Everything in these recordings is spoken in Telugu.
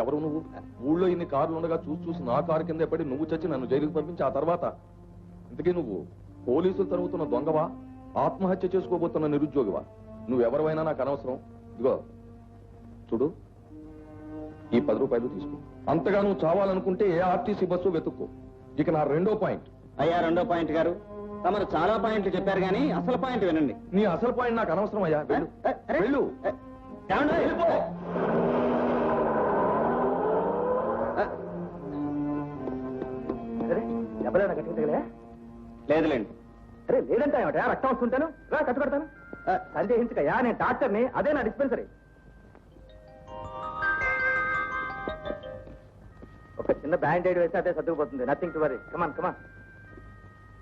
ఎవరు నువ్వు? ఊళ్ళో ఇన్ని కార్లు ఉండగా చూసి నా కారు కింద పడి నువ్వు చచ్చి నన్ను జైలుకి పంపించి ఆ తర్వాత ఇంతకీ నువ్వు పోలీసులు తరుగుతున్న దొంగవా, ఆత్మహత్య చేసుకోబోతున్న నిరుద్యోగివా? నువ్వెవరైనా నాకు అనవసరం. ఇదిగో చూడు, ఈ 10 రూపాయలు తీసుకో. అంతగా నువ్వు చావాలనుకుంటే ఏ ఆర్టీసీ బస్సు వెతుక్కో. ఇక నా రెండో పాయింట్. అయ్యా, రెండో పాయింట్ గారు, తమరు చాలా పాయింట్లు చెప్పారు కానీ అసలు పాయింట్ వినండి. నీ అసలు పాయింట్ నాకు అనవసరం అయ్యా. వెళ్ళు వెళ్ళు. లేదులేండి. అరే లేదంటే రక్తం వస్తుంటాను, రా కట్టుకడతాను. సందేహించకయ్యా, నేను డాక్టర్ని, అదే నా డిస్పెన్సరీ. ఒక చిన్న బ్యాండేడ్ వేస్తే అదే సర్దుకుపోతుంది. Nothing to worry. Come on come on,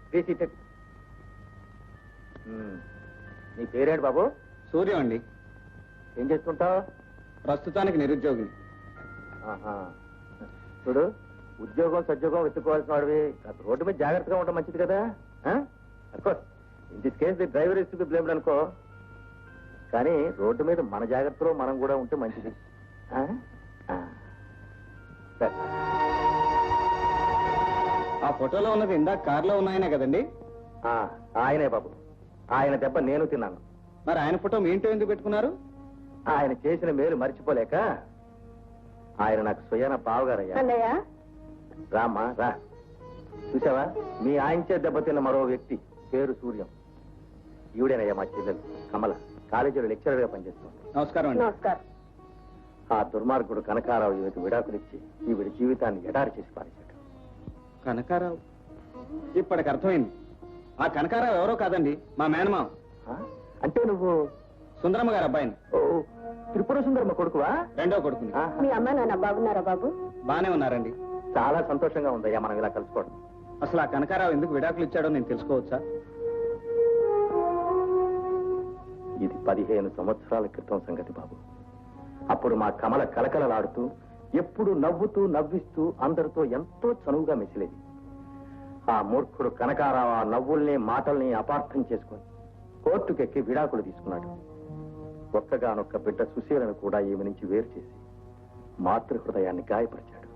please seated. నీ పేరేంటి బాబు? సూర్యం అండి. ఏం చేస్తుంటావు? ప్రస్తుతానికి నిరుద్యోగిని. చూడు, ఉద్యోగం సద్యోగం వెతుక్కోవాల్సిన వాడివి. రోడ్డు మీద జాగ్రత్తగా ఉండడం మంచిది కదా. Of course in this case the driver is to be blamed అనుకో, కానీ రోడ్డు మీద మన జాగ్రత్తలో మనం కూడా ఉంటే మంచిది. ఆ ఫోటోలో ఉన్నది ఇందాక కారులో ఉన్నాయనే కదండి? ఆయనే బాబు. ఆయన దెబ్బ నేను తిన్నాను. మరి ఆయన ఫోటో మీ ఇంట్లో ఎందుకు పెట్టుకున్నారు? ఆయన చేసిన మేలు మర్చిపోలేక. ఆయన నాకు స్వయాన బావగారయ్యా. రామ్మా రా. చూసావా, మీ ఆయనచే దెబ్బతిన్న మరో వ్యక్తి, పేరు సూర్యం. ఈవిడేనయ్యా మా చెల్లెలు కమల, కాలేజీలో లెక్చరర్ గా పనిచేస్తుంది. నమస్కారం అండి. నమస్కారం. ఆ దుర్మార్గుడు కనకారావు ఈమెకు విడాకులిచ్చి ఈవిడి జీవితాన్ని ఎడారి చేసి పారేశాడు. కనకారావు? ఇప్పటికి అర్థమైంది. ఆ కనకారావు ఎవరో కాదండి, మా మేనమామ. అంటే నువ్వు సుందరమ్మ గారు అబ్బాయిని. త్రిపుర సుందరమ్మ కొడుకువా? రెండో కొడుకుని. మీ అమ్మ నాన్న బాగున్నారా బాబు? బానే ఉన్నారండి. చాలా సంతోషంగా ఉందయ్యా మనం ఇలా కలుసుకోవడం. అసలు ఆ కనకారావు ఎందుకు విడాకులు ఇచ్చాడో నేను తెలుసుకోవచ్చా? ఇది 15 సంవత్సరాల క్రితం సంగతి బాబు. అప్పుడు మా కమల కలకలలాడుతూ, ఎప్పుడు నవ్వుతూ నవ్విస్తూ అందరితో ఎంతో చనువుగా మెసిలేది. ఆ మూర్ఖుడు కనకారావు ఆ నవ్వుల్ని మాటల్ని అపార్థం చేసుకుని కోర్టుకెక్కి విడాకులు తీసుకున్నాడు. ఒక్కగానొక్క బిడ్డ సుశీలను కూడా ఈమె నుంచి వేరు చేసి మాతృహృదయాన్ని గాయపరిచాడు.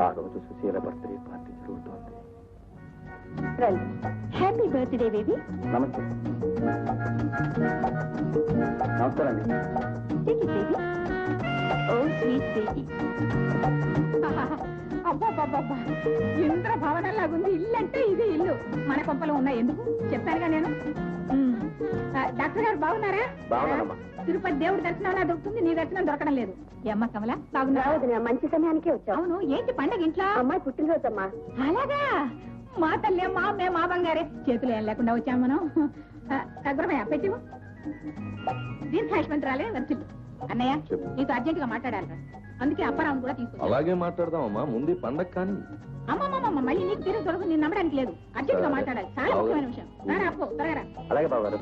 ఆ రోజు సుశీల బర్త్డే పార్టీ జరుగుతోంది. Happy birthday baby. నమస్తే. నమస్కారం అండి. అబ్బాబ్బాబ్బా, ఇంద్ర భవనంలాగుంది. ఇల్లు అంటే ఇది ఇల్లు. మన కొంపలో ఉన్నాయి. ఎందుకు చెప్పానుగా నేను. డాక్టర్ గారు బాగున్నారా? బాగున్నారమ్మా. తిరుపతి దేవుడి దర్శనం అలా దొరుకుతుంది, నీ దర్శనం దొరకడం లేదు. ఏమ్మా కమల, బాగున్నారా? మంచి సమయానికే వచ్చావు. అవును, ఏంటి పండగ ఇంట్లో? అమ్మాయి పుట్టినరోజమ్మా. అలాగా? మా తల్లి, మా అమ్మే, మా బంగారే. చేతులు ఏం లేకుండా వచ్చాము మనం. గురమయ్య పెట్టి దీర్ఘాయుష్మంతురాలే వర్చులు. అన్నయ్య, నీతో అర్జెంట్ గా మాట్లాడాలి. అందుకే అప్పారావు కూడా తీసుకు. అలాగే మాట్లాడదామమ్మా, ముందు పండగ కానీ. అమ్మమ్మమ్మ, మళ్ళీ నీకు తీరు దొరకదు. నేను నమ్మడానికి లేదు. అర్జెంట్ గా మాట్లాడాలి, చాలా ముఖ్యమైన విషయం. అప్పు త్వరగా. అలాగే బాబు గారు.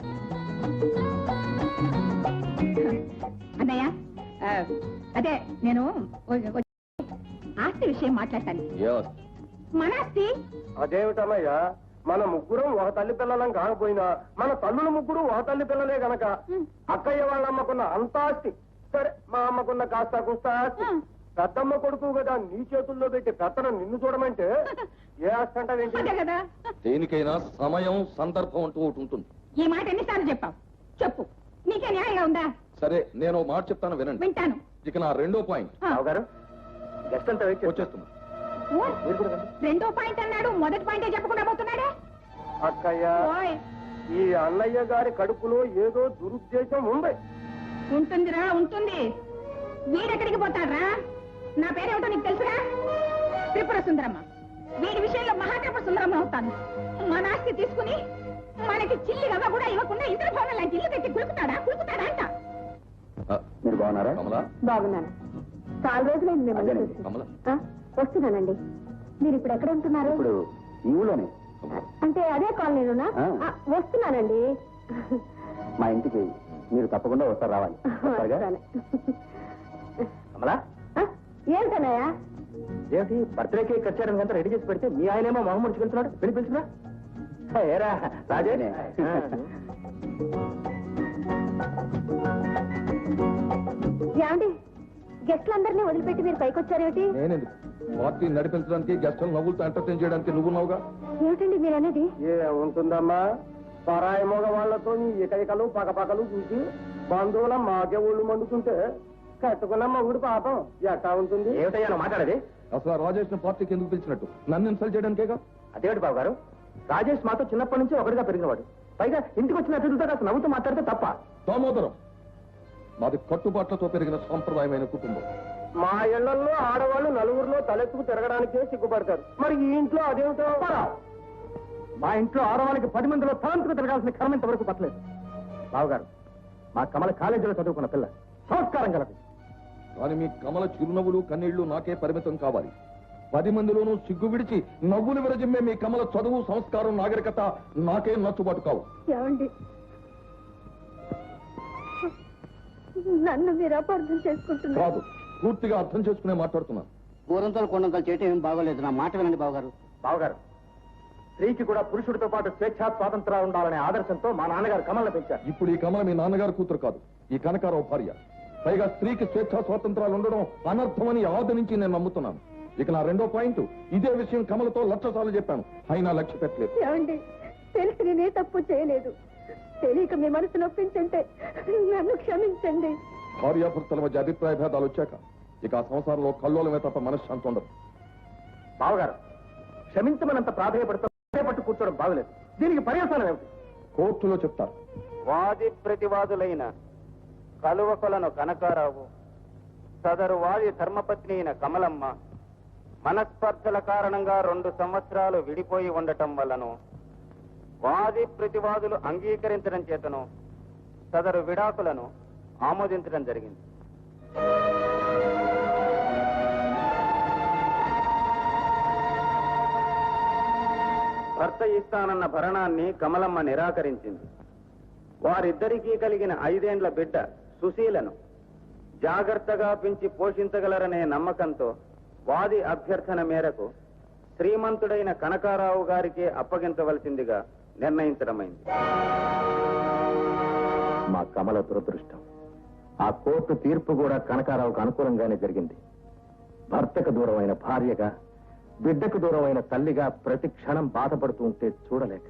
అన్నయ్య, అదే నేను ఆస్తి విషయం మాట్లాడతాను. మన ఆస్తి అదేమిటన్నయ్యా, మన ముగ్గురం ఒక తల్లి పిల్లలం కాకపోయినా మన తల్లుల ముగ్గురు ఒక తల్లి పిల్లలే గనక అక్కయ్య వాళ్ళ అమ్మకున్న అంత ఆస్తి, సరే మా అమ్మకున్న కాస్త కూస్త ఆస్తి, పెద్దమ్మ కొడుకు కదా నీ చేతుల్లో పెట్టి పెత్తనం నిన్ను చూడమంటే ఏ ఆస్తి అంటే కదా. దేనికైనా సమయం సందర్భం అంటూ ఒకటి ఉంటుంది. ఈ మాట ఎన్నిసార్లు చెప్పావు? చెప్పు, నీకే న్యాయంగా ఉందా? సరే, నేను మాట చెప్తాను, వినండి. వింటాను. ఇక నా రెండో పాయింట్. గారు గెస్ట్ అంతా వచ్చేస్తున్నా. రెండో పాయింట్ అన్నాడు, మొదటి పాయింటే చెప్పకుండా పోతున్నాడే. అక్కయ్య, ఈ అన్నయ్య గారి కడుపులో ఏదో దురుద్దేశం ఉంది. ఉంటుందిరా, ఉంటుంది. వీడెక్కడికి పోతాడ్రా? నా పేరేమిటో నీకు తెలుసురా? త్రిపుర సుందరమ్మ. వీడి విషయంలో మహాత్రిపుర సుందరమ్మ అవుతాను. మన ఆస్తి తీసుకుని మనకి చిల్లి రవ్వ కూడా ఇవ్వకుండా ఇంద్రభవనం లాంటి ఇల్లు కట్టి కులుకుతాడా అంట. మీరు బాగున్నారా? కమలా, బాగున్నాను. చాలా రోజులైంది మిమ్మల్ని చూసి. కమలా, వస్తున్నానండి. మీరు ఇప్పుడు ఎక్కడ ఉంటున్నారు? ఇప్పుడు ఈ ఊళ్ళోనే. అంటే అదే కాలనీలోనా? వస్తున్నానండి. మా ఇంటికి మీరు తప్పకుండా వస్తారు, రావాలి. కమలా, ఏంటన్నాయా? ఏంటి బర్త్డే కేక్ కట్ చేయడం రెడీ చేసి పెడితే మీ ఆయనేమో మొహం ముడుచుకెళ్తున్నాడు. వెళ్ళి పిలుచురా. ఏరా రాజే. ఏమండి గెస్ట్లందరినీ వదిలిపెట్టి మీరు పైకి వచ్చారేమిటి? నేనేందుకు పార్టీ నడిపించడానికి గెస్టులు నవ్వులతో ఎంటర్టైన్ చేయడానికి నువ్వున్నావుగా. ఏమిటండి మీరు అనేది? ఏముంటుందమ్మా, పరాయి మగ వాళ్లతో ఇకలు పకపకలు చూసి బంధువుల మాకే ఒళ్ళు మండుతుంటే కట్టుకున్న మగుడు పాపం ఎట్టా ఉంటుంది? ఏమిటయ్యా నువ్వు మాట్లాడేది? అసలు ఆ రాజేష్ పార్టీకి ఎందుకు పిలిచినట్టు? నన్ను ఇన్సల్ట్ చేయడానికేగా. అదేమిటి బాబు గారు, రాజేష్ మాతో చిన్నప్పటి నుంచి ఒకటిగా పెరిగినవాడు. పైగా ఇంటికి వచ్చిన అతిథులతో కాస్త నవ్వుతూ మాట్లాడితే తప్ప? దామోదరం, మాది కట్టుబాట్లతో పెరిగిన సాంప్రదాయమైన కుటుంబం. మా ఇళ్లలో ఆడవాళ్ళు నలుగురిలో తలెత్తుకు తిరగడానికే సిగ్గుపడతారు. మరి ఈ ఇంట్లో అదేమిటో? మా ఇంట్లో ఆడవాళ్ళకి 10 మందిలో తలంతుకు తిరగాల్సిన కర్మ ఇంతవరకు పట్టలేదు. బావగారు, మా కమల కాలేజీలో చదువుకున్న పిల్ల, సంస్కారం కలదు. కానీ మీ కమల చిరునవ్వులు కన్నీళ్లు నాకే పరిమితం కావాలి. 10 మందిలోనూ సిగ్గు విడిచి నవ్వులు విరజిమ్మే మీ కమల చదువు, సంస్కారం, నాగరికత నాకే నచ్చుబాటు కావు. ఏమండి నన్ను మీరు అపార్థం చేసుకుంటున్నారు. కాదు, పూర్తిగా అర్థం చేసుకునే మాట్లాడుతున్నాను. కూరంతలు కొండంతలు చేయటం ఏం బాగోలేదు. నా మాట వినండి బావగారు. బావగారు, స్త్రీకి కూడా పురుషుడితో పాటు స్వేచ్ఛా స్వాతంత్రాలు ఉండాలనే ఆదర్శంతో మా నాన్నగారు కమలను పెంచారు. ఇప్పుడు ఈ కమల మీ నాన్నగారు కూతురు కాదు, ఈ కనకారావు భార్య. పైగా స్త్రీకి స్వేచ్ఛా స్వాతంత్రాలు ఉండడం అనర్థమని ఆది నుంచి నేను నమ్ముతున్నాను. ఇక నా రెండో పాయింట్, ఇదే విషయం కమలతో 1,00,000 సార్లు చెప్పాను, అయినా లక్ష్య పెట్టలేదు. ఏమండి తెలిసి నేనే తప్పు చేయలేదు. తెలియక మీ మనసు నొప్పించంటే నన్ను క్షమించండి. భార్యాభర్తల మధ్య అభిప్రాయ భేదాలు వచ్చాక ఇక ఆ సంసారంలో కల్లోలమే తప్ప మనశ్శాంతి ఉండదు. బావగారు, క్షమించమనంత ప్రాధాన్యపట్టు కూర్చోవడం బాగలేదు. దీనికి పర్యవసానం ఏమిటి? కోర్టులో చెప్తారు. వాది ప్రతివాదులైన కలువకొలను కనకారావు, సదరు వాది ధర్మపత్ని అయిన కమలమ్మ మనస్పర్ధల కారణంగా 2 సంవత్సరాలు విడిపోయి ఉండటం వల్లను వాది ప్రతివాదులు అంగీకరించడం చేతను సదరు విడాకులను ఆమోదించడం జరిగింది. భర్త ఇస్తానన్న భరణాన్ని కమలమ్మ నిరాకరించింది. వారిద్దరికీ కలిగిన 5 ఏండ్ల బిడ్డ సుశీలను జాగ్రత్తగా పెంచి పోషించగలరనే నమ్మకంతో వాది అభ్యర్థన మేరకు శ్రీమంతుడైన కనకారావు గారికి అప్పగించవలసిందిగా నిర్ణయించడమైంది. మా కమల దురదృష్టం, ఆ కోర్టు తీర్పు కూడా కనకారావుకు అనుకూలంగానే జరిగింది. భర్తకు దూరమైన భార్యగా, బిడ్డకు దూరమైన తల్లిగా ప్రతి క్షణం బాధపడుతూ ఉంటే చూడలేక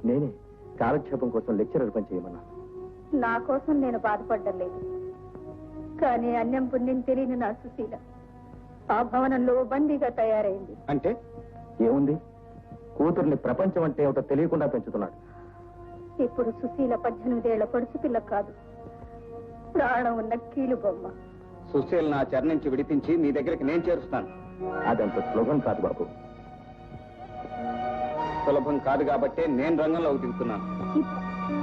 నేనే కాలక్షేపం కోసం లెక్చరర్ పని చేయమన్నా. నా కోసం నేను బాధపడ్డం లేదు, కానీ అన్యం పుణ్యం తెలియని నా సుశీల ఆ భవనంలో బందీగా తయారైంది. అంటే ఏముంది, కూతుర్ని ప్రపంచం అంటే ఏమిటో తెలియకుండా పెంచుతున్నాడు. ఇప్పుడు సుశీల 18 ఏళ్ల పడుచు పిల్ల కాదు, ప్రాణం ఉన్న కీలు బొమ్మ. సుశీల్ నా చెర నుంచి విడిపించి మీ దగ్గరికి నేను చేరుస్తాను. అదంత సులభం కాదు బాబు. సులభం కాదు కాబట్టే నేను రంగంలోకి దిగుతున్నాను. ఇప్పుడు